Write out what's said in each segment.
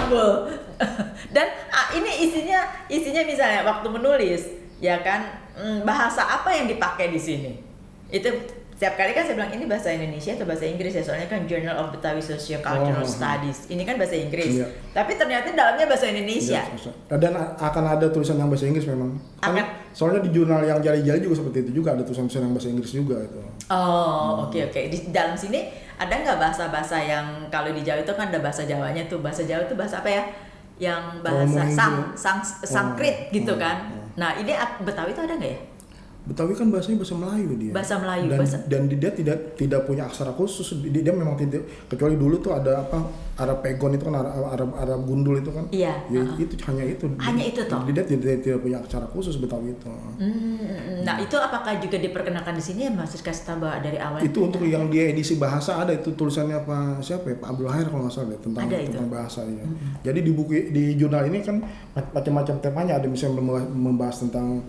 Istanbul. Dan ini isinya misalnya waktu menulis, ya kan, bahasa apa yang dipakai di sini? Itu setiap kali kan saya bilang ini bahasa Indonesia atau bahasa Inggris ya, soalnya kan Journal of Betawi Socio-Cultural Studies. Ini kan bahasa Inggris. Iya. Tapi ternyata dalamnya bahasa Indonesia. Iya, dan akan ada tulisan yang bahasa Inggris memang. Kan, soalnya di jurnal yang jari-jari juga seperti itu juga ada tulisan-tulisan yang bahasa Inggris juga itu. Oh, oke. Di dalam sini ada nggak bahasa-bahasa yang kalau di Jawa itu kan ada bahasa Jawanya tuh. Bahasa Jawa itu bahasa apa ya? Yang bahasa Sanskrit gitu kan. Nah, ini Betawi itu ada nggak ya? Betawi kan bahasanya bahasa Melayu dia. Bahasa Melayu. Dan dia tidak punya aksara khusus. Dia memang tidak, kecuali dulu tuh ada apa Arab Pegon itu kan Arab Gundul itu kan. Iya. Itu hanya itu. Hanya itu toh. Dia tidak punya aksara khusus Betawi itu. Nah itu apakah juga diperkenalkan di sini ya Mas Rizka Sitamba dari awal? Itu untuk yang dia edisi bahasa ada itu tulisannya apa siapa ya Pak Abdul Hair kalau nggak salah ya, tentang bahasa ya. Jadi di jurnal ini kan macam-macam temanya, ada misalnya membahas tentang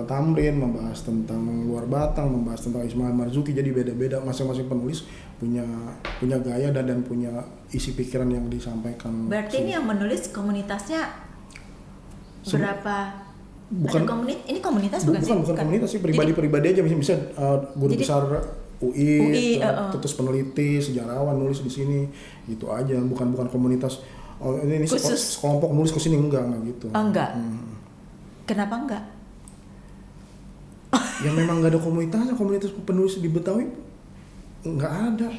Tamrin, membahas tentang Luar Batang, membahas tentang Ismail Marzuki. Jadi beda-beda, masing-masing penulis punya gaya dan punya isi pikiran yang disampaikan. Berarti ini yang menulis komunitasnya berapa? Ini komunitas bukan komunitas sih, pribadi aja, bisa guru besar UI terus peneliti, sejarawan nulis di sini gitu aja, bukan komunitas. Ini sekelompok nulis ke sini enggak gitu. Enggak. Kenapa enggak? Ya memang nggak ada komunitas penulis di Betawi nggak ada.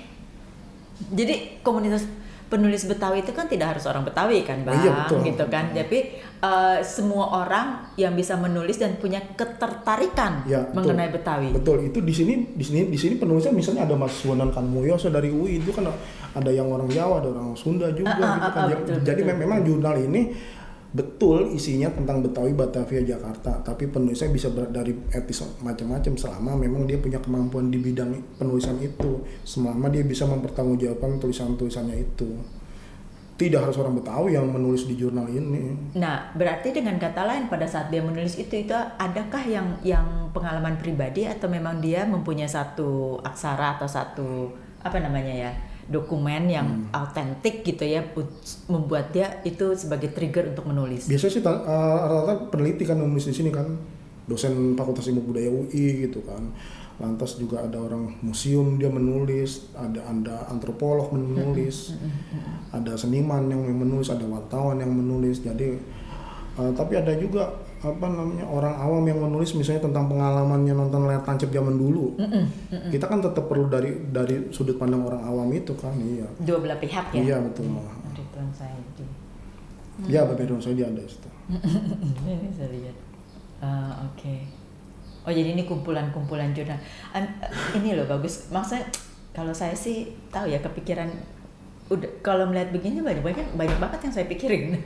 Jadi komunitas penulis Betawi itu kan tidak harus orang Betawi kan Bang, iya, betul. Gitu kan. Tapi semua orang yang bisa menulis dan punya ketertarikan mengenai Betawi. Betul, itu di sini penulisnya misalnya ada Mas Wonan Kanmuyoso dari UI, itu kan ada yang orang Jawa, ada orang Sunda juga gitu kan. Jadi memang jurnal ini betul isinya tentang Betawi, Batavia, Jakarta, tapi penulisnya bisa dari etnis macam-macam selama memang dia punya kemampuan di bidang penulisan itu, selama dia bisa mempertanggungjawabkan tulisan-tulisannya itu. Tidak harus orang Betawi yang menulis di jurnal ini. Nah, berarti dengan kata lain pada saat dia menulis itu adakah yang pengalaman pribadi atau memang dia mempunyai satu aksara atau satu dokumen yang autentik gitu ya, membuat dia itu sebagai trigger untuk menulis. Biasanya sih rata-rata peneliti kan menulis di sini kan, dosen Fakultas Ilmu Budaya UI gitu kan. Lantas juga ada orang museum dia menulis, ada antropolog menulis, ada seniman yang menulis, ada wartawan yang menulis. Jadi tapi ada juga orang awam yang menulis misalnya tentang pengalamannya nonton layar tancap zaman dulu. Kita kan tetap perlu dari sudut pandang orang awam itu kan. Iya. Dua belah pihak ya. Iya betul. Ridwan Saidi. Iya, Bapak Ridwan Saidi ada itu. Ini saya lihat. Oke. Oh jadi ini kumpulan jurnal. Ini loh bagus. Maksudnya kalau saya sih tahu ya, kepikiran udah kalau melihat begini banyak banget yang saya pikirin.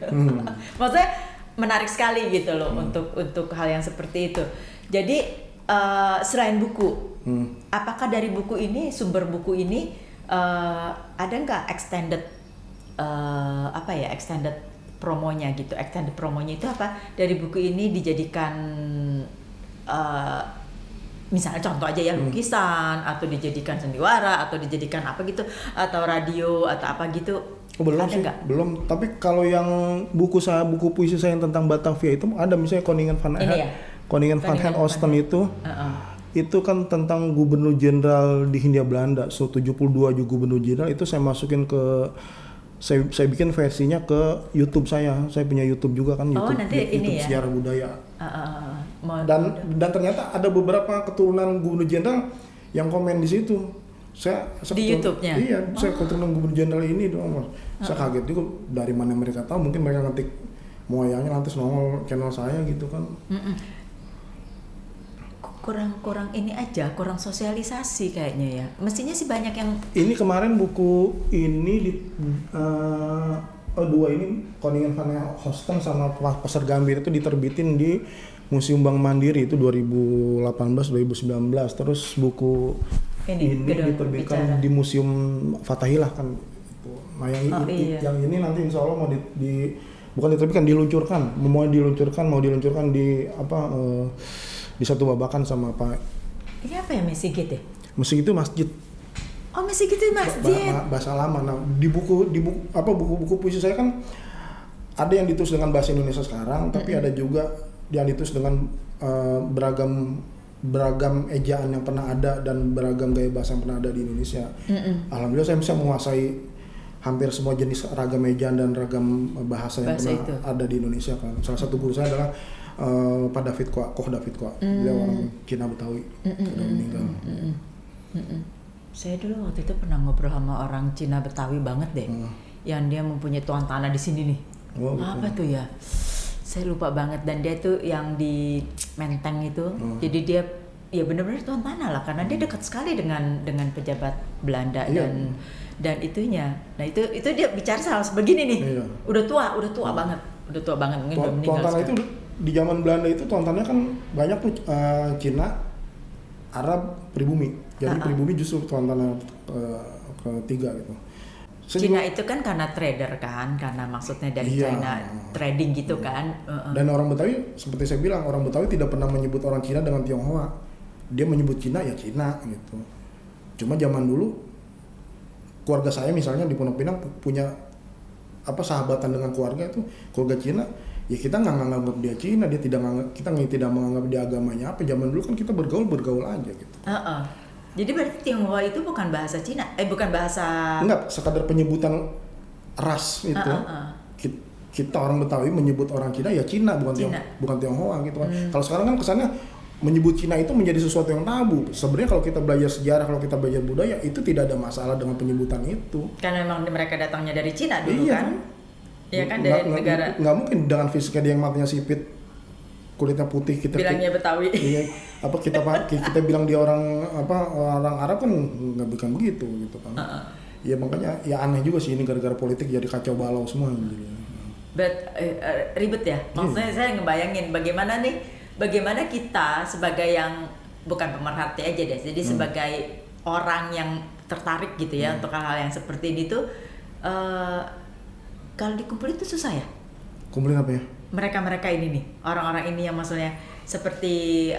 Maksudnya menarik sekali gitu loh untuk hal yang seperti itu. Jadi selain buku, apakah dari buku ini, sumber buku ini ada nggak extended extended promonya gitu? Extended promonya itu apa? Dari buku ini dijadikan misalnya contoh aja ya lukisan, atau dijadikan sandiwara, atau dijadikan apa gitu, atau radio atau apa gitu. Belum sih, belum. Tapi kalau yang buku puisi saya yang tentang Batavia itu ada, misalnya Koningen van Hen Osten itu kan tentang gubernur jenderal di Hindia Belanda. 72 gubernur jenderal itu saya masukin ke saya bikin versinya ke YouTube saya. Saya punya YouTube juga kan, YouTube ya? Sejarah Budaya. Dan ternyata ada beberapa keturunan gubernur jenderal yang komen di situ. Saya di YouTube-nya? Iya, saya keturunan gubernur jenderal ini dong. Saya kaget juga dari mana mereka tahu, mungkin mereka ngetik moyangnya lantas nongol channel saya gitu kan. Kurang ini aja, kurang sosialisasi kayaknya ya. Mestinya sih banyak yang. Ini kemarin buku ini dua ini Koningen van Osten sama Pasar Gambir itu diterbitin di Museum Bank Mandiri itu 2018-2019. Terus buku ini diterbitkan di Museum Fathahillah kan. Nah yang ini nanti insya Allah mau bukan diterbitkan, mau diluncurkan di di satu babakan sama Pak. Ini apa ya, Mesigit ya? Mesigit itu masjid. Oh, Mesigit itu masjid. Bahasa lama. Nah, di buku puisi saya kan ada yang ditulis dengan bahasa Indonesia sekarang, tapi ada juga yang ditulis dengan beragam ejaan yang pernah ada dan beragam gaya bahasa yang pernah ada di Indonesia. Alhamdulillah saya bisa menguasai hampir semua jenis ragam ejaan dan ragam bahasa yang pernah itu ada di Indonesia kan. Salah satu guru saya adalah Pak David Kwa, Koh David Kwa. Dia orang Cina Betawi, sudah meninggal. Saya dulu waktu itu pernah ngobrol sama orang Cina Betawi banget deh, yang dia mempunyai tuan tanah di sini nih. Oh, gitu. Apa tuh ya? Saya lupa banget, dan dia tuh yang di Menteng itu. Jadi dia ya benar-benar tuan tanah lah, karena dia dekat sekali dengan pejabat Belanda dan itunya. Nah itu dia bicara hal sebegini nih. Iya. Udah tua banget. Mungkin udah meninggal. Tuan tanah itu di zaman Belanda itu tuan tanahnya kan banyak tuh Cina, Arab, pribumi. Jadi pribumi justru tuan tanah ketiga gitu. Cina itu kan karena trader kan, karena maksudnya dari China trading gitu kan. Dan orang Betawi, seperti saya bilang, orang Betawi tidak pernah menyebut orang Cina dengan Tionghoa. Dia menyebut Cina ya Cina gitu. Cuma zaman dulu keluarga saya misalnya di Pondok Pinang punya sahabatan dengan keluarga Cina, ya kita nggak menganggap dia Cina, kita tidak menganggap dia agamanya apa. Zaman dulu kan kita bergaul aja gitu. Jadi berarti Tionghoa itu bukan bahasa Cina, bukan bahasa... Enggak, sekadar penyebutan ras itu. Kita orang Betawi menyebut orang Cina ya Cina, bukan Tionghoa gitu kan. Kalau sekarang kan kesannya menyebut Cina itu menjadi sesuatu yang tabu. Sebenarnya kalau kita belajar sejarah, kalau kita belajar budaya, itu tidak ada masalah dengan penyebutan itu. Karena memang mereka datangnya dari Cina dulu kan? Iya kan, dari negara... Nggak mungkin dengan fisiknya dia yang matanya sipit, kulitnya putih, kita bilangnya Betawi. Iya, kita bilang dia orang Arab kan nggak bukan begitu gitu kan. Ya makanya ya aneh juga sih ini gara-gara politik jadi kacau balau semua jadi. Ribet ya. Maksudnya saya ngebayangin bagaimana kita sebagai yang bukan pemerhati aja deh. Jadi sebagai orang yang tertarik gitu ya untuk hal-hal yang seperti ini tuh kalau dikumpulin itu susah ya? Kumpulin apa ya? Mereka ini nih, orang-orang ini yang maksudnya seperti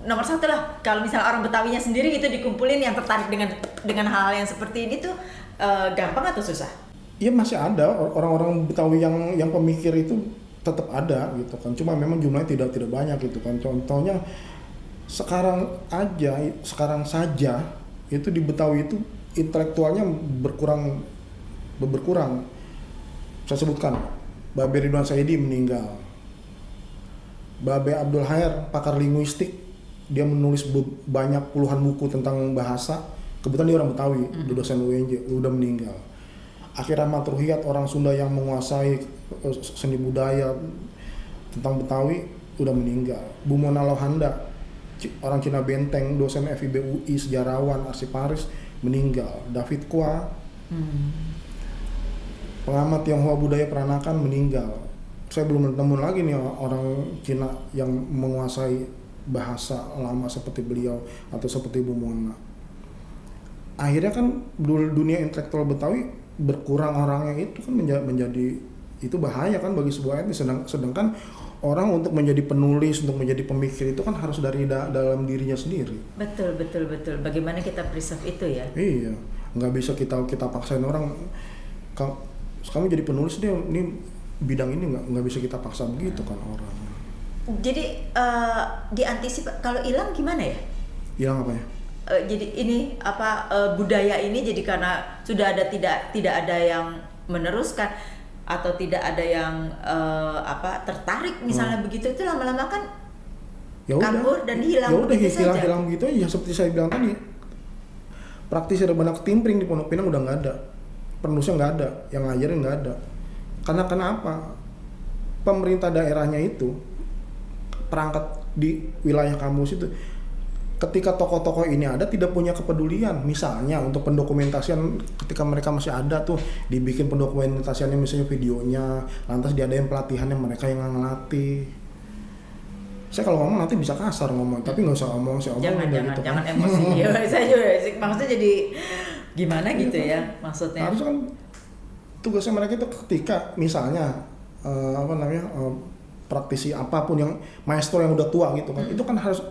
nomor satu lah, kalau misalnya orang Betawinya sendiri gitu dikumpulin yang tertarik dengan hal-hal yang seperti ini tuh gampang atau susah? Iya masih ada orang-orang Betawi yang pemikir itu tetap ada gitu kan, cuma memang jumlahnya tidak banyak gitu kan. Contohnya sekarang saja itu di Betawi itu intelektualnya berkurang. Saya sebutkan Babe Ridwan Saidi meninggal. Babe Abdul Khair, pakar linguistik, dia menulis banyak puluhan buku tentang bahasa. Kebetulan dia orang Betawi, dia dosen UNJ, udah meninggal. Akhir Ahmad Ruhiyat, orang Sunda yang menguasai seni budaya tentang Betawi, udah meninggal. Bu Mona Lohanda, orang Cina Benteng, dosen FIB UI, sejarawan, arsiparis, meninggal. David Kwa, pengamat Tionghoa budaya peranakan, meninggal. Saya belum ketemu lagi nih orang Cina yang menguasai bahasa lama seperti beliau atau seperti Bu Mona. Akhirnya kan dunia intelektual Betawi berkurang orangnya, itu kan menjadi itu bahaya kan bagi sebuah etnis. Sedangkan orang untuk menjadi penulis, untuk menjadi pemikir itu kan harus dari dalam dirinya sendiri. Betul. Bagaimana kita preserve itu ya? Iya, nggak bisa kita paksain orang. Kamu jadi penulis deh, ini bidang ini nggak bisa kita paksa begitu kan orang. Jadi diantisipasi kalau hilang gimana ya? Hilang apa ya? Jadi ini budaya ini jadi karena sudah ada tidak ada yang meneruskan atau tidak ada yang tertarik misalnya begitu, itu lama-lama kan kabur dan hilang. Ya udah hilang gitu ya, seperti saya bilang tadi. Praktisi rebana ketimpring di Pondok Pinang udah nggak ada. Penulisnya nggak ada, yang ngajarin nggak ada. Karena kenapa? Pemerintah daerahnya itu, perangkat di wilayah kampus itu, ketika tokoh-tokoh ini ada tidak punya kepedulian. Misalnya untuk pendokumentasian, ketika mereka masih ada tuh dibikin pendokumentasiannya misalnya videonya, lantas diadain pelatihannya, mereka yang ngelatih. Saya kalau ngomong nanti bisa kasar ngomong, tapi nggak usah ngomong sih. Jangan emosi. Ya, saya juga maksudnya jadi gimana gitu ya maksudnya. Harus kan tugasnya mereka itu ketika misalnya praktisi apapun yang maestro yang udah tua gitu kan, itu kan harus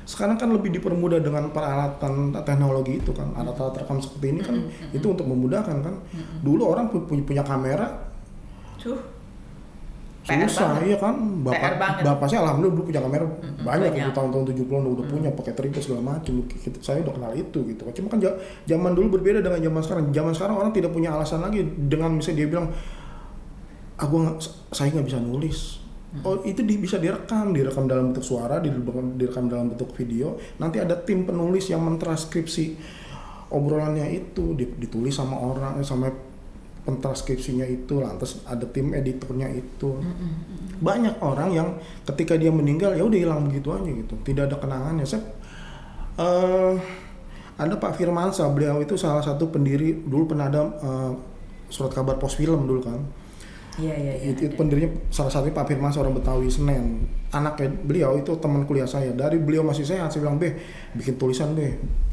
sekarang kan lebih dipermudah dengan peralatan teknologi itu kan, alat-alat rekam seperti ini kan itu untuk memudahkan kan. Dulu orang punya kamera Waduh. PR susah, banget. iya kan. PR banget. Bapak saya alhamdulillah dulu punya kamera banyak banyak. gitu, tahun-tahun 70-an udah punya, pakai tripod segala macam. Saya udah kenal itu gitu. Cuma kan zaman dulu berbeda dengan zaman sekarang. Zaman sekarang orang tidak punya alasan lagi dengan misalnya dia bilang, saya nggak bisa nulis. Oh, itu bisa direkam dalam bentuk suara, direkam dalam bentuk video. Nanti ada tim penulis yang mentranskripsi obrolannya itu, ditulis sama orang, sama pentranskripsinya itu, lantas ada tim editornya itu. Banyak orang yang ketika dia meninggal ya udah hilang begitu aja gitu, tidak ada kenangannya. Ada Pak Firmansyah, beliau itu salah satu pendiri, dulu pernah ada Surat Kabar Pos Film dulu kan. Iya. Itu pendirinya salah satunya Pak Firmansyah, orang Betawi Senen. Anaknya beliau itu teman kuliah saya. Dari beliau masih sehat, saya bilang, bikin tulisan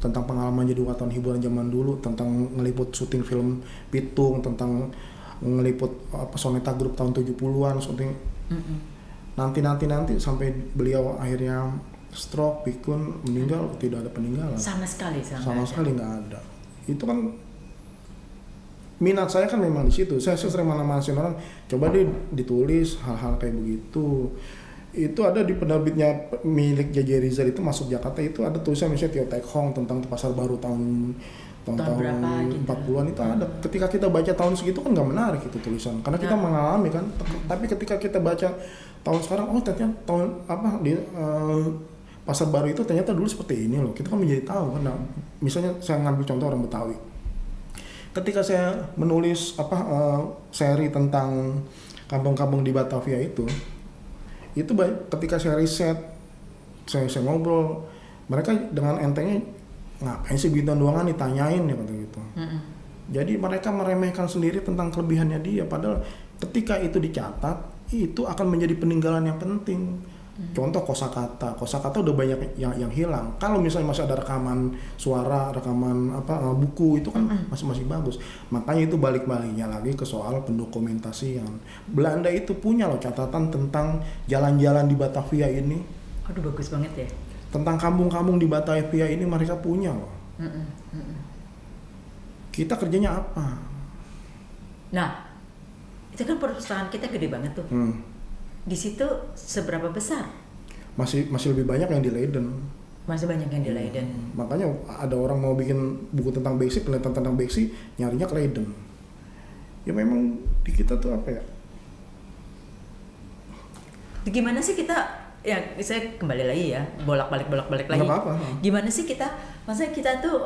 tentang pengalaman jadi wartawan hiburan zaman dulu, tentang ngeliput syuting film Pitung, tentang ngeliput Soneta Group tahun 70-an syuting. Nanti sampai beliau akhirnya stroke, pikun, meninggal, tidak ada peninggalan. Sama sekali nggak ada. Itu kan minat saya kan memang di situ. Saya sering mana-manasin orang, coba ditulis hal-hal kayak begitu. Itu ada di penerbitnya milik J.J. Rizal itu masuk Jakarta, itu ada tulisan misalnya Tio Tek Hong tentang pasar baru tahun berapa gitu. 40-an itu ada. Ketika kita baca tahun segitu kan nggak menarik itu tulisan, karena kita mengalami kan. Tapi ketika kita baca tahun sekarang, ternyata tahun pasar baru itu ternyata dulu seperti ini loh. Kita kan menjadi tahu kan. Nah, misalnya saya ngambil contoh orang Betawi. Ketika saya menulis seri tentang kampung-kampung di Batavia itu ketika saya riset, saya ngobrol, mereka dengan entengnya, ngapain sih Bintang Duangan ditanyain ya kata gitu. Jadi mereka meremehkan sendiri tentang kelebihannya dia, padahal ketika itu dicatat, itu akan menjadi peninggalan yang penting. Contoh kosakata udah banyak yang hilang. Kalau misalnya masih ada rekaman suara, rekaman buku, itu kan masih bagus. Makanya itu balik-baliknya lagi ke soal pendokumentasian. Belanda itu punya loh catatan tentang jalan-jalan di Batavia ini. Aduh, bagus banget ya. Tentang kampung-kampung di Batavia ini mereka punya loh. Kita kerjanya apa? Nah, itu kan perpustakaan kita gede banget tuh. Di situ seberapa besar? Masih lebih banyak yang di Leiden. Masih banyak yang di Leiden. Makanya ada orang mau bikin buku tentang basic, penelitian tentang basic, nyarinya ke Leiden. Ya memang di kita tuh apa ya? Gimana sih kita, ya saya kembali lagi ya, bolak-balik lagi. Apa-apa. Gimana sih kita, maksudnya kita tuh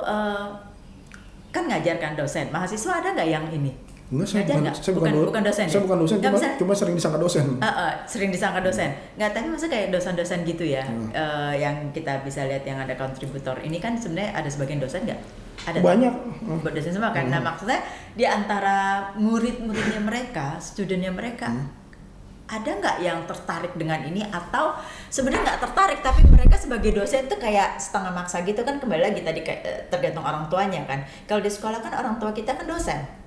kan ngajarkan dosen, mahasiswa ada nggak yang ini? Enggak, saya bukan dosen. Saya bukan dosen, cuma sering disangka dosen. Sering disangka dosen. Nggak, tapi maksudnya kayak dosen-dosen gitu ya, yang kita bisa lihat yang ada kontributor. Ini kan sebenarnya ada sebagian dosen nggak? Ada banyak. Dosen semua kan. Nah, maksudnya di antara murid-muridnya mereka, studennya mereka, ada nggak yang tertarik dengan ini, atau sebenarnya nggak tertarik tapi mereka sebagai dosen tuh kayak setengah maksa gitu kan? Kembali lagi tadi tergantung orang tuanya kan. Kalau di sekolah kan orang tua kita kan dosen.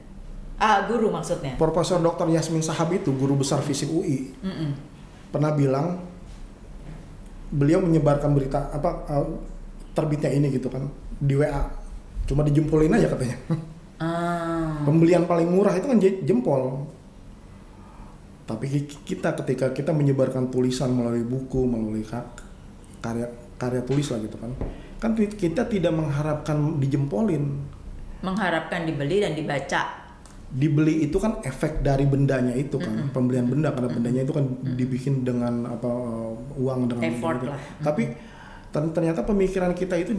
Guru maksudnya. Profesor Dr. Yasmin Sahab itu guru besar FISIP UI. Pernah bilang beliau menyebarkan berita terbitnya ini gitu kan di WA. Cuma dijempolin aja katanya. Pembelian paling murah itu kan jempol. Tapi ketika kita menyebarkan tulisan melalui buku, melalui karya tulis lah gitu kan kita tidak mengharapkan dijempolin. Mengharapkan dibeli dan dibaca. Dibeli itu kan efek dari bendanya itu kan, pembelian benda, karena bendanya itu kan dibikin dengan uang, dengan effort lah. Tapi ternyata pemikiran kita itu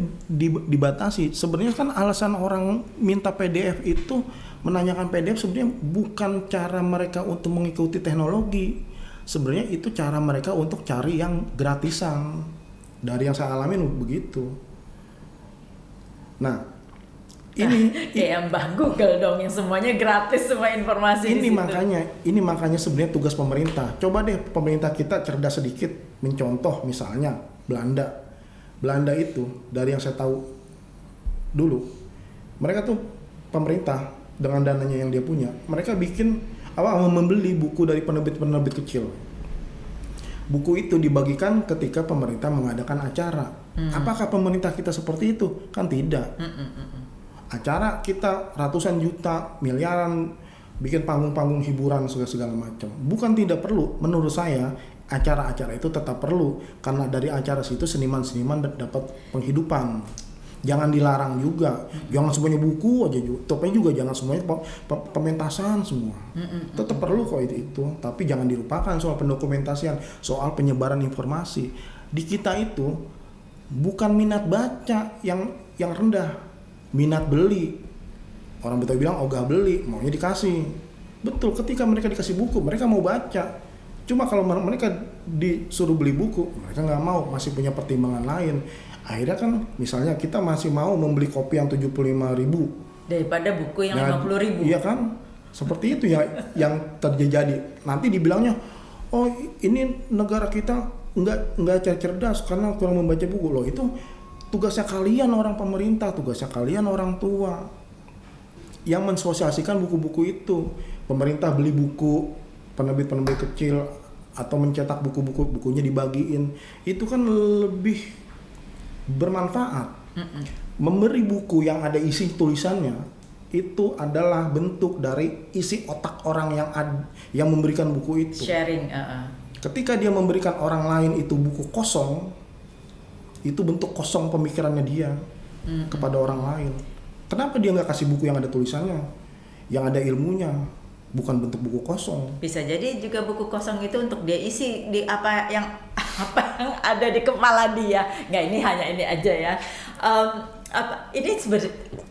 dibatasi. Sebenarnya kan alasan orang minta PDF itu, menanyakan PDF sebenarnya bukan cara mereka untuk mengikuti teknologi. Sebenarnya itu cara mereka untuk cari yang gratisan. Dari yang saya alamin begitu. Nah, ini kayak Mbak Google dong, yang semuanya gratis, semua informasi ini makanya sebenarnya tugas pemerintah. Coba deh pemerintah kita cerdas sedikit, mencontoh misalnya Belanda itu, dari yang saya tahu dulu, mereka tuh pemerintah dengan dananya yang dia punya, mereka membeli buku dari penerbit kecil. Buku itu dibagikan ketika pemerintah mengadakan acara. Apakah pemerintah kita seperti itu? Kan tidak. Acara kita ratusan juta, miliaran bikin panggung-panggung hiburan segala macam. Bukan tidak perlu, menurut saya acara-acara itu tetap perlu karena dari acara situ seniman-seniman dapat penghidupan. Jangan dilarang juga, jangan semuanya buku aja juga, tapi juga jangan semuanya pementasan semua. Tetap perlu kok itu, tapi jangan dilupakan soal pendokumentasian, soal penyebaran informasi. Di kita itu bukan minat baca yang rendah, minat beli. Orang Betawi bilang ogah beli, maunya dikasih. Betul, ketika mereka dikasih buku, mereka mau baca. Cuma kalau mereka disuruh beli buku, mereka nggak mau, masih punya pertimbangan lain. Akhirnya kan misalnya kita masih mau membeli kopi yang 75.000 daripada buku yang 50.000. Iya kan? Seperti itu ya yang terjadi. Nanti dibilangnya, oh ini negara kita nggak cerdas karena kurang membaca buku. Loh, itu tugasnya kalian orang pemerintah, tugasnya kalian orang tua yang mensosialisasikan buku-buku itu. Pemerintah beli buku, penerbit-penerbit kecil atau mencetak bukunya dibagiin, itu kan lebih bermanfaat. Memberi buku yang ada isi tulisannya itu adalah bentuk dari isi otak orang yang memberikan buku itu. Sharing. Ketika dia memberikan orang lain itu buku kosong, itu bentuk kosong pemikirannya dia kepada orang lain. Kenapa dia nggak kasih buku yang ada tulisannya, yang ada ilmunya, bukan bentuk buku kosong? Bisa jadi juga buku kosong itu untuk dia isi di apa yang ada di kepala dia. Nggak, ini hanya ini aja ya. Ini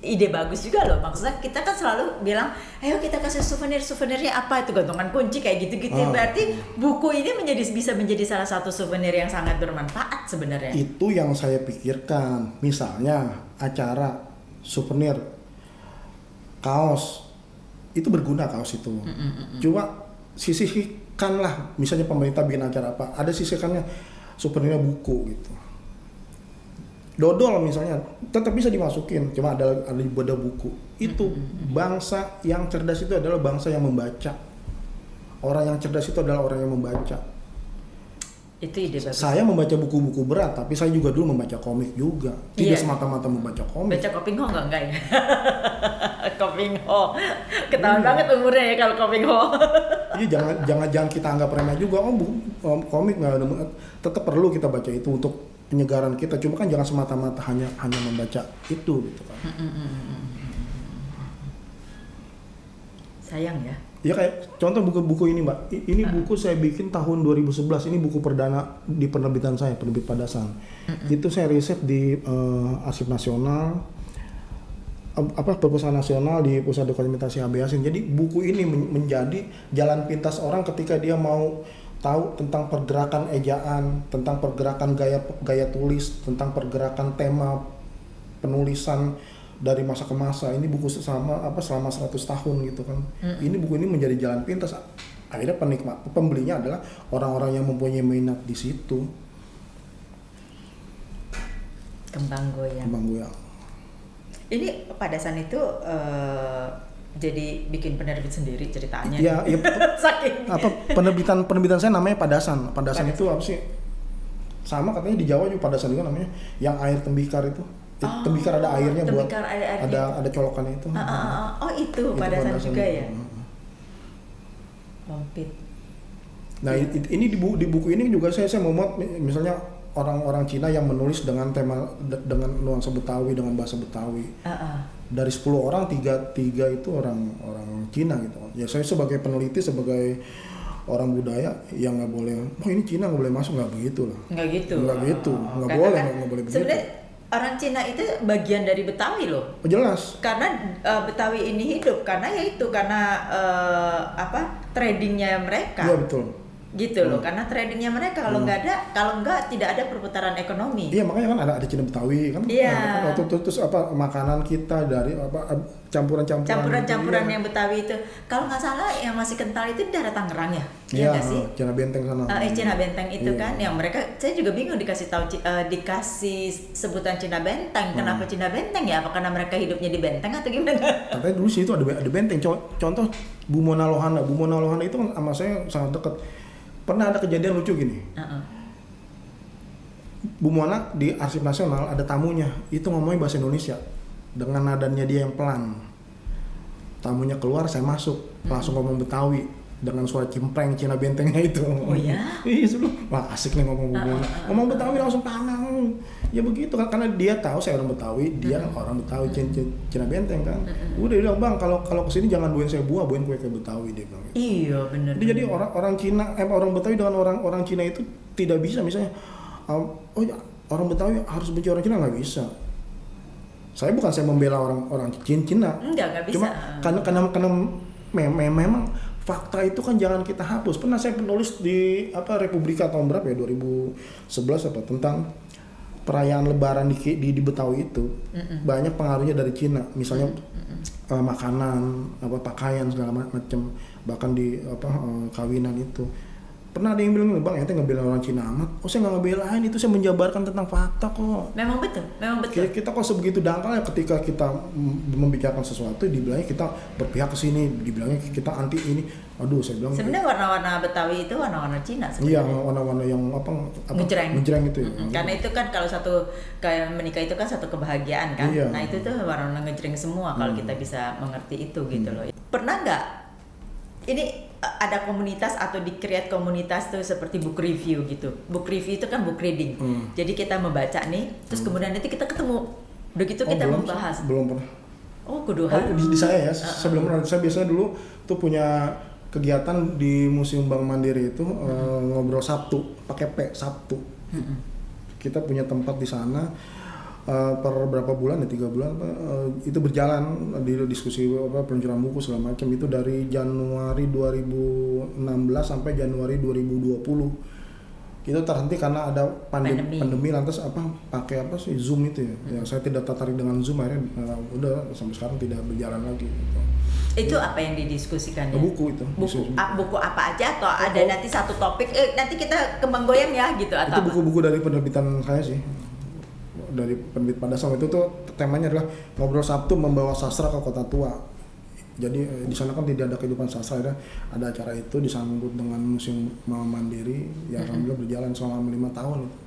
ide bagus juga loh. Maksudnya kita kan selalu bilang, ayo kita kasih souvenirnya apa itu, gantungan kunci kayak gitu-gitu. Berarti buku ini bisa menjadi salah satu souvenir yang sangat bermanfaat sebenarnya. Itu yang saya pikirkan. Misalnya acara souvenir kaos itu berguna, kaos itu. Cuma sisihkanlah, misalnya pemerintah bikin acara apa, ada sisihkannya souvenirnya buku gitu. Dodol misalnya tetap bisa dimasukin, cuma ada buku. Itu bangsa yang cerdas itu adalah bangsa yang membaca. Orang yang cerdas itu adalah orang yang membaca. Itu ide bagus. Saya membaca buku-buku berat, tapi saya juga dulu membaca komik juga. Tidak semata-mata membaca komik. Baca Koping Ho enggak ya? Koping Ho. Ketahuan banget umurnya ya kalau Koping Ho. Iya, jangan kita anggap remeh juga. Komik nggak, tetap perlu kita baca itu untuk penyegaran kita. Cuma kan jangan semata-mata hanya membaca itu gitu kan. Sayang ya. Ya kayak contoh buku-buku ini Mbak. Ini buku saya bikin tahun 2011. Ini buku perdana di penerbitan saya, penerbit Padasan. Itu saya riset di Arsip Nasional, Perpustakaan Nasional di Pusat Dokumentasi HB Yasin. Jadi buku ini menjadi jalan pintas orang ketika dia mau tahu tentang pergerakan ejaan, tentang pergerakan gaya tulis, tentang pergerakan tema penulisan dari masa ke masa. Ini buku selama 100 tahun gitu kan. Ini buku ini menjadi jalan pintas. Akhirnya pembelinya adalah orang-orang yang mempunyai minat di situ. Kembang goyang. Ini Padasan itu jadi bikin penerbit sendiri ceritanya. Iya. Saking. Penerbitan saya namanya Padasan. Padasan itu apa sih? Sama katanya di Jawa juga Padasan juga namanya. Yang air tembikar itu. Tembikar ada airnya, buat ada colokannya itu. Itu Padasan juga itu. Ya. Lompit. Nah, ini di buku ini juga saya mau muat misalnya orang-orang Cina yang menulis dengan tema dengan nuansa Betawi, dengan bahasa Betawi. Dari 10 orang 3 itu orang Cina gitu. Ya saya sebagai peneliti, sebagai orang budaya yang nggak boleh, ini Cina nggak boleh masuk, nggak begitu lah. Nggak gitu. Nggak boleh begitu. Sebenarnya orang Cina itu bagian dari Betawi loh. Jelas. Karena Betawi ini hidup karena tradingnya mereka. Iya betul. Gitu loh, karena tradingnya mereka kalau nggak tidak ada perputaran ekonomi. Iya, makanya kan ada Cina Betawi kan. Iya. Terus makanan kita dari campuran yang Betawi itu. Kalau nggak salah yang masih kental itu daerah Tangerang ya. Iya sih. Cina Benteng sana. Cina Benteng itu kan yang mereka, saya juga bingung dikasih sebutan Cina Benteng. Kenapa Cina Benteng ya? Apa karena mereka hidupnya di benteng atau gimana? Katanya dulu sih itu ada benteng. Contoh Bu Mona Lohana. Bu Mona Lohana itu kan sama saya sangat dekat. Pernah ada kejadian lucu gini. Bu Mona di Arsip Nasional ada tamunya, itu ngomongnya bahasa Indonesia dengan nadanya dia yang pelan. tamunya keluar, saya masuk, langsung ngomong Betawi dengan suara cimpreng Cina Bentengnya itu. Oh ya? Iya sebelum, wah asik nih ngomong Betawi langsung tangan. Ya begitu kan, karena dia tahu saya orang Betawi, dia orang Betawi Cina Benteng kan. Udah dia bilang, bang kalau kesini jangan buain saya buah, buain kue buetawi, dia bilang. Iya benar. Jadi orang Cina, orang Betawi dengan orang Cina itu tidak bisa misalnya, oh ya orang Betawi harus benci orang Cina, nggak bisa. Saya membela orang Cina. Nggak bisa. Cuma karena memang fakta itu kan jangan kita hapus. Pernah saya penulis di Republika tahun berapa ya, 2011 tentang perayaan Lebaran di Betawi itu banyak pengaruhnya dari Cina. Misalnya makanan, pakaian segala macam, bahkan di kawinan itu. Pernah ada yang bilang, bang ente ngebela orang Cina amat. Oh saya nggak ngebelain, itu saya menjabarkan tentang fakta kok. Memang betul. Kita kok sebegitu dangkalnya ketika kita membicarakan sesuatu, dibilangnya kita berpihak ke sini, dibilangnya kita anti ini. Aduh, saya bilang. Sebenarnya warna-warna Betawi itu warna-warna Cina sebenarnya. Iya, warna-warna yang ngejreng itu ya. Karena itu kan kalau satu kayak menikah itu kan satu kebahagiaan kan. Iya. Nah itu tuh warna-warna ngejreng semua kalau kita bisa mengerti itu gitu loh. Pernah nggak? Ini ada komunitas atau di-create komunitas tuh seperti book review gitu. Book review itu kan book reading. Jadi kita membaca nih, terus kemudian nanti kita ketemu. Udah gitu kita membahas. Belum pernah. Oh, kudu hal. Di saya ya, saya belum pernah. Saya biasanya dulu tuh punya kegiatan di Museum Bank Mandiri itu ngobrol Sabtu, pakai P, Sabtu. Kita punya tempat di sana. Per berapa bulan ya, 3 bulan itu berjalan di diskusi peluncuran buku segala macam, itu dari Januari 2016 sampai Januari 2020. Itu terhenti karena ada pandemi lantas pakai Zoom itu ya. Saya tidak tertarik dengan Zoom, akhirnya udah sampai sekarang tidak berjalan lagi gitu. Itu apa yang didiskusikan ya? Buku itu. Buku apa aja atau ada nanti satu topik nanti kita kembang goyang ya gitu atau itu buku-buku dari penerbitan saya sih. Dari penerbit Padasam itu tuh temanya adalah ngobrol Sabtu membawa sastra ke kota tua. Jadi di sana kan tidak ada kehidupan sastra, ada acara itu disambut dengan Museum Mandiri, ya alhamdulillah berjalan selama 5 tahun itu.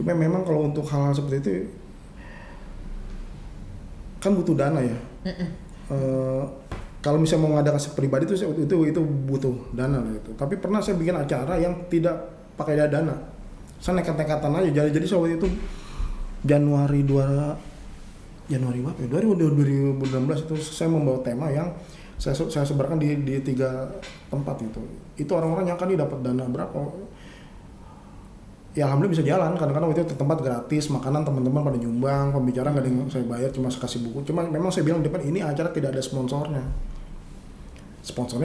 Cuma memang kalau untuk hal-hal seperti itu kan butuh dana ya. Kalau misalnya mau ngadakan pribadi itu butuh dana gitu. Tapi pernah saya bikin acara yang tidak pakai dana. Saya nekat-nekatan aja, jadi waktu itu Januari 2016 itu saya membawa tema yang saya sebarkan di 3 tempat itu orang-orang yang kan dapat dana berapa, ya alhamdulillah bisa jalan, kadang-kadang waktu itu tempat gratis, makanan teman-teman pada nyumbang, pembicara nggak ada yang saya bayar, cuma kasih buku. Cuma memang saya bilang di depan ini acara tidak ada sponsornya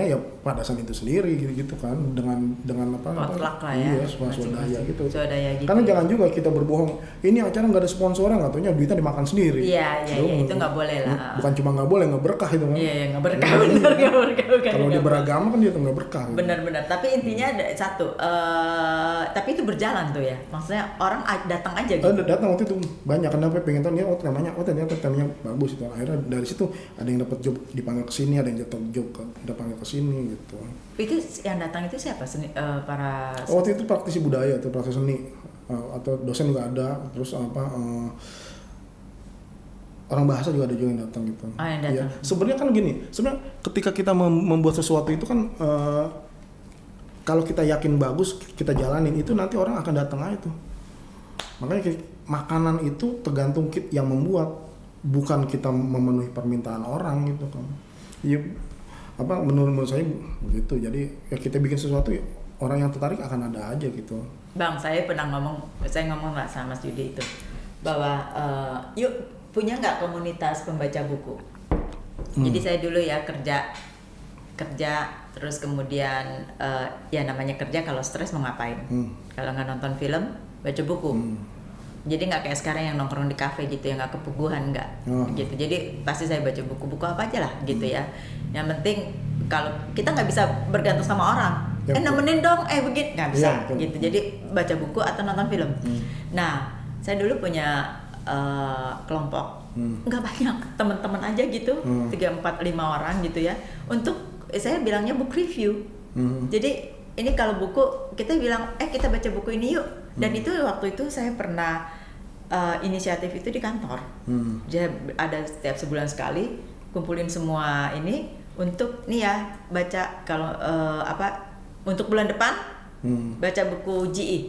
ya Padasam itu sendiri gitu kan, dengan potluck lah ya, iya, swadaya gitu. Gitu. Karena jangan juga kita berbohong, ini acara nggak ada sponsornya, nggak taunya duitnya dimakan sendiri. Iya, itu nggak boleh lah. Bukan cuma nggak boleh, nggak berkah itu kan. Iya, nggak berkah, benar. Kalau dia beragama kan dia tuh nggak berkah. Benar. Tapi intinya ada satu, tapi itu berjalan tuh ya, maksudnya orang datang aja gitu. Datang waktu itu banyak, kenapa pengen tahu nih, ternyata temanya bagus itu. Akhirnya dari situ ada yang dapat job dipanggil ke sini, ada yang dapat job panggil ke sini gitu. Itu yang datang itu siapa? Para waktu itu praktisi budaya atau praktisi seni atau dosen juga ada, terus orang bahasa juga ada juga yang datang gitu. Yang datang. Ya, sebenarnya kan gini, sebenarnya ketika kita membuat sesuatu itu kan kalau kita yakin bagus, kita jalanin, itu nanti orang akan datang aja tuh. Makanya makanan itu tergantung yang membuat, bukan kita memenuhi permintaan orang gitu kan. Ya, menurut saya begitu. Jadi ya kita bikin sesuatu ya, orang yang tertarik akan ada aja gitu. Bang, saya ngomong nggak sama Mas Yudi itu bahwa yuk punya nggak komunitas pembaca buku. Jadi saya dulu ya kerja terus kemudian ya namanya kerja, kalau stres mau ngapain? Kalau nggak nonton film, baca buku. Jadi nggak kayak sekarang yang nongkrong di kafe gitu, yang nggak kepuguhan, nggak gitu. Jadi pasti saya baca buku apa aja lah gitu ya. Yang penting kalau kita nggak bisa bergantung sama orang, nemenin dong, begini nggak bisa gitu. Jadi baca buku atau nonton film. Nah, saya dulu punya kelompok, nggak banyak, teman-teman aja gitu, 3, 4, 5 orang gitu ya. Untuk saya bilangnya book review. Jadi ini kalau buku kita bilang kita baca buku ini yuk. Dan itu waktu itu saya pernah inisiatif itu di kantor. Jadi ada setiap sebulan sekali kumpulin semua ini untuk nih ya baca kalau untuk bulan depan baca buku GE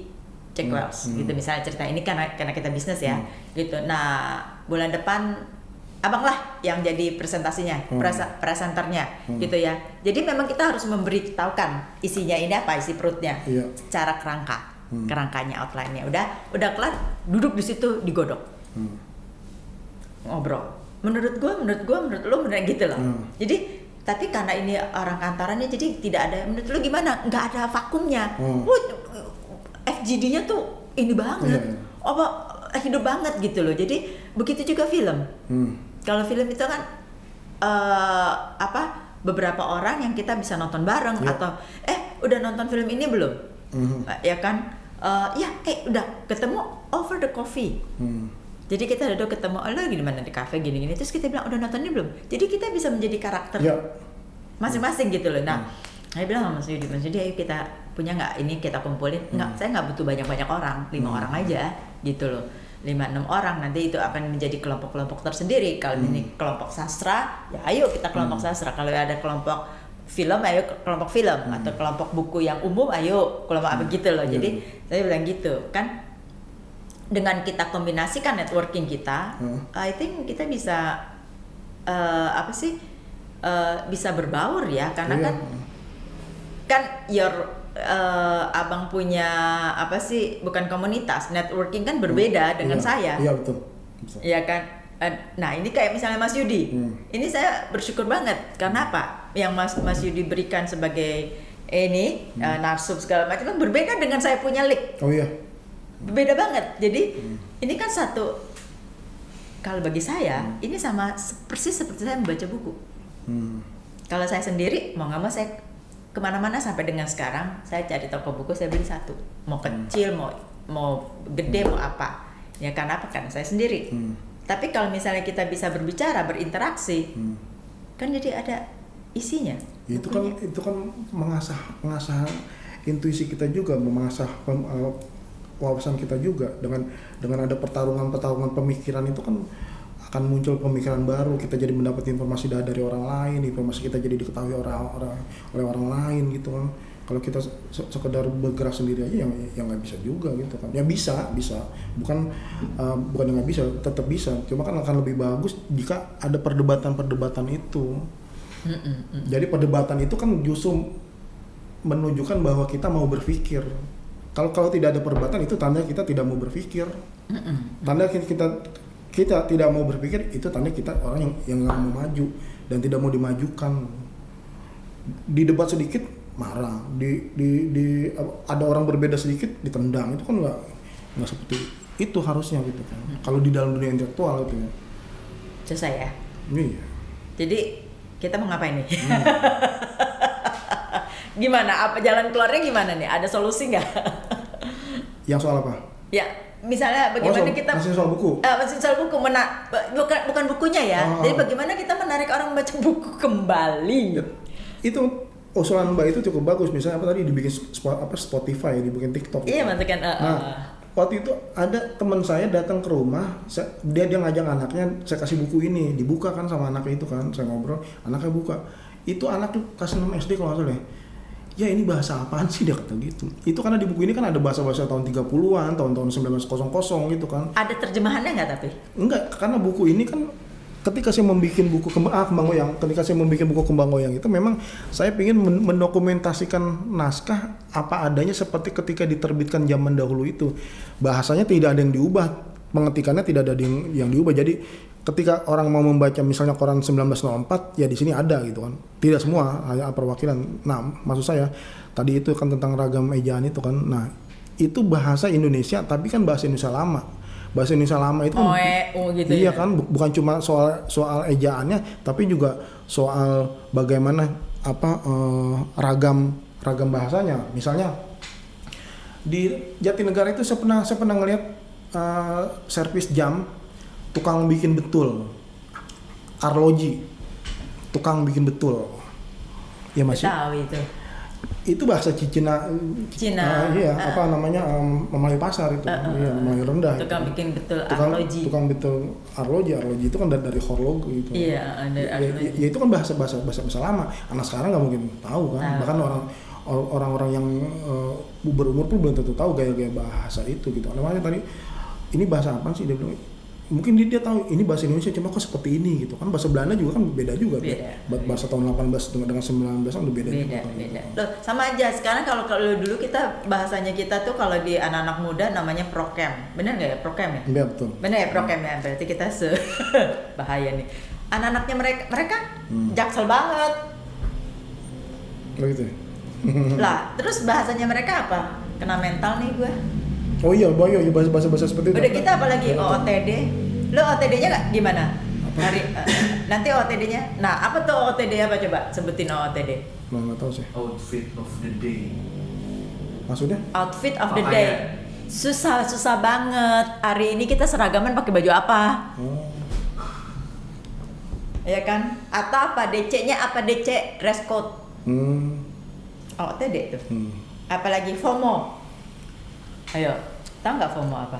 Jack Welch gitu misalnya cerita ini karena kita bisnis ya gitu. Nah bulan depan abang lah yang jadi presentasinya presenternya gitu ya. Jadi memang kita harus memberitahukan isinya ini apa, isi perutnya secara kerangkanya outline-nya udah kelar, duduk di situ digodok ngobrol menurut lo bener gitu loh. Jadi tapi karena ini orang kantorannya jadi tidak ada, menurut lo gimana, nggak ada vakumnya. FGD-nya tuh ini banget, hidup banget gitu loh. Jadi begitu juga film. Kalau film itu kan beberapa orang yang kita bisa nonton bareng atau udah nonton film ini belum? Ya kan? Udah ketemu over the coffee. Jadi kita duduk ketemu, lo lagi di mana di kafe gini-gini, terus kita bilang udah nontonnya belum? Jadi kita bisa menjadi karakter masing-masing gitu loh. Nah, saya bilang sama Mas Yudi, ayo kita punya nggak ini kita kumpulin? Nggak, saya nggak butuh banyak-banyak orang, 5 orang aja gitu loh. 5-6 orang nanti itu akan menjadi kelompok-kelompok tersendiri. Kalau ini kelompok sastra, ya ayo kita kelompok sastra. Kalau ada kelompok film, ayo kelompok film atau kelompok buku yang umum, ayo kelompok apa gitu loh. Jadi saya bilang gitu kan. Dengan kita kombinasikan networking kita, I think kita bisa bisa berbaur ya, karena kan abang punya bukan komunitas, networking kan berbeda dengan saya. Iya betul. Iya kan. Nah ini kayak misalnya Mas Yudi, ini saya bersyukur banget karena apa? Yang Mas Yudi berikan sebagai narsum segala macam kan berbeda dengan saya punya link. Oh iya. Beda banget. Jadi ini kan satu, kalau bagi saya ini sama persis seperti saya membaca buku. Kalau saya sendiri mau nggak mau saya kemana-mana sampai dengan sekarang saya cari toko buku, saya beli satu, mau kecil mau gede mau apa ya, karena apa, kan saya sendiri. Tapi kalau misalnya kita bisa berbicara berinteraksi kan jadi ada isinya. Itu kan mengasah intuisi kita juga, mengasah wawasan kita juga. Dengan ada pertarungan pemikiran itu kan akan muncul pemikiran baru, kita jadi mendapat informasi dari orang lain, informasi kita jadi diketahui oleh orang lain gitu kan. Kalau kita sekedar bergerak sendiri aja yang nggak bisa juga gitu kan. Ya bisa bukan yang nggak bisa, tetap bisa, cuma kan akan lebih bagus jika ada perdebatan itu. Jadi perdebatan itu kan justru menunjukkan bahwa kita mau berpikir. Kalau tidak ada perdebatan itu tanda kita tidak mau berpikir. Tanda kita tidak mau berpikir itu tanda kita orang yang nggak mau maju dan tidak mau dimajukan. Di debat sedikit marah, ada orang berbeda sedikit ditendang, itu kan nggak seperti itu harusnya gitu kan. Kalau di dalam dunia intelektual itu. Selesai ya. Iya. Jadi kita mau ngapain nih? Gimana? Apa jalan keluarnya gimana nih? Ada solusi nggak? Yang soal apa? Ya, misalnya bagaimana kita masih soal buku. Masih soal buku, bukan bukunya ya. Jadi bagaimana kita menarik orang membaca buku kembali? Ya, itu usulan Mbak itu cukup bagus. Misalnya apa tadi dibikin Spotify, dibikin TikTok. Iya, maksudnya kan. Waktu itu ada teman saya datang ke rumah, dia ngajak anaknya, saya kasih buku ini, dibuka kan sama anaknya itu kan, saya ngobrol, anaknya buka. Itu anak tuh kelas 6 SD kalau nggak salah ya ini bahasa apaan sih, dia kata gitu. Itu karena di buku ini kan ada bahasa-bahasa tahun 30-an, tahun-tahun 1900 gitu kan. Ada terjemahannya nggak tapi? Enggak, karena buku ini kan ketika saya membuat buku Kembang Goyang itu memang saya ingin mendokumentasikan naskah apa adanya seperti ketika diterbitkan zaman dahulu itu. Bahasanya tidak ada yang diubah, pengetikannya tidak ada yang diubah. Jadi ketika orang mau membaca misalnya koran 1904 ya di sini ada gitu kan. Tidak semua, hanya perwakilan. Nah, maksud saya tadi itu kan tentang ragam ejaan itu kan. Nah, itu bahasa Indonesia tapi kan bahasa Indonesia lama. Bahasa Indonesia lama itu kan gitu iya ya? Kan bukan cuma soal ejaannya tapi juga soal bagaimana ragam bahasanya. Misalnya di Jatinegara itu saya pernah ngelihat servis jam tukang bikin betul, arloji tukang bikin betul ya masih tahu itu Itu bahasa Cina. Iya, apa namanya, Melayu pasar itu. Iya, Melayu rendah. Tukang bikin betul arloji. Tukang betul arloji itu kan dari horlog gitu. Iya, dari arloji. Ya itu kan bahasa lama. Anak sekarang nggak mungkin tahu kan. Bahkan orang-orang yang berumur pun belum tentu tahu gaya-gaya bahasa itu gitu. Namanya tadi, ini bahasa apa sih, dia bilang, mungkin dia tahu ini bahasa Indonesia cuma kok seperti ini gitu kan. Bahasa Belanda juga kan beda juga. Bahasa tahun 18 dengan 19 kan udah beda juga. Loh, sama aja sekarang kalau dulu kita bahasanya kita tuh kalau di anak-anak muda namanya prokem. Benar nggak ya prokem ya? Iya betul. Benar ya prokem ya. Berarti kita bahaya nih. Anak-anaknya mereka jaksel banget. Oh gitu ya? Lah, terus bahasanya mereka apa? Kena mental nih gue. Oh iya, bahasa seperti itu. Udah kita apalagi OOTD. Lo OOTD-nya nggak gimana? Nanti OOTD-nya. Nah, apa tuh OOTD apa coba? Sebutin OOTD. Nggak tahu sih. Outfit of the day. Maksudnya? Outfit of the day. Susah banget. Hari ini kita seragaman pakai baju apa? Oh. Ya kan? Atau apa? DC-nya apa DC? Dress code. OOTD tuh. Apalagi FOMO. Ayo, tahu nggak FOMO apa?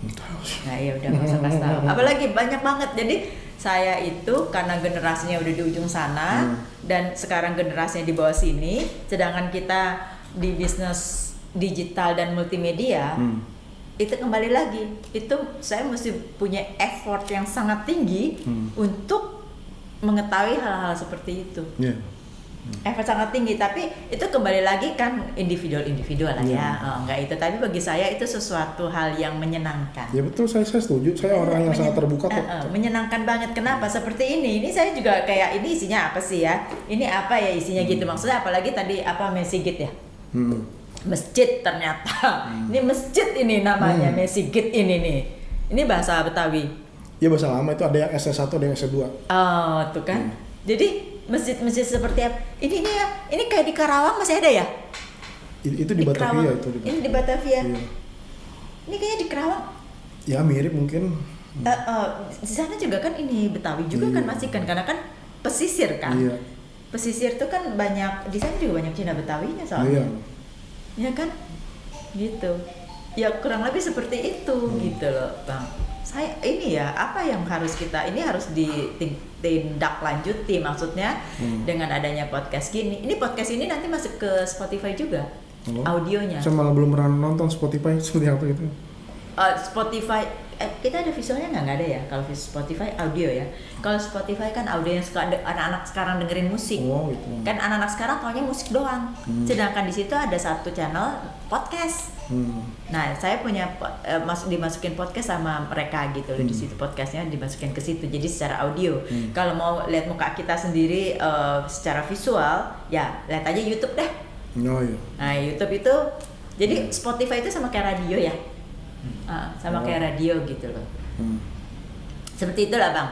Tahu sih. Nah iya udah nggak usah kasih tahu. Apalagi banyak banget. Jadi saya itu karena generasinya udah di ujung sana dan sekarang generasinya di bawah sini, sedangkan kita di bisnis digital dan multimedia, itu kembali lagi. Itu saya mesti punya effort yang sangat tinggi untuk mengetahui hal-hal seperti itu. Yeah. Effort sangat tinggi, tapi itu kembali lagi kan individual lah ya. Enggak itu, tapi bagi saya itu sesuatu hal yang menyenangkan. Ya betul, saya setuju. Saya orang yang sangat terbuka kok. Menyenangkan banget. Kenapa? Seperti ini saya juga kayak ini isinya apa sih ya? Ini apa ya isinya gitu. Maksudnya apalagi tadi apa Mesigit ya? Masjid ternyata. Ini masjid ini namanya Mesigit ini nih. Ini bahasa Betawi. Ya bahasa lama itu, ada yang S1, ada yang S2. Oh, tuh kan. Jadi masjid seperti apa? Ini kayak di Karawang masih ada ya? Itu di Batavia itu. Ini di Batavia. Iya. Ini kayaknya di Karawang. Ya mirip mungkin. Di sana juga kan ini Betawi juga kan masih kan, karena kan pesisir kan. Iya. Pesisir tuh kan banyak, di sana juga banyak Cina Betawinya soalnya. Iya. Ya kan? Gitu. Ya kurang lebih seperti itu gitu loh, Bang. Saya ini ya apa yang harus kita ini harus ditindaklanjuti maksudnya dengan adanya podcast gini. Ini podcast ini nanti masuk ke Spotify juga audionya. Saya malah belum pernah nonton Spotify seperti apa gitu. Spotify kita ada visualnya nggak ada ya kalau Spotify audio ya. Kalau Spotify kan audio yang suka anak-anak sekarang dengerin musik. Oh gitu. Kan anak-anak sekarang taunya musik doang. Sedangkan di situ ada satu channel podcast. Nah, saya punya dimasukin podcast sama mereka gitu loh. Di situ podcastnya dimasukin ke situ. Jadi secara audio. Kalau mau lihat muka kita sendiri secara visual, ya lihat aja YouTube deh. Oh iya. Nah, YouTube itu jadi Spotify itu sama kayak radio ya. Sama kayak radio gitu loh. Seperti itulah Bang.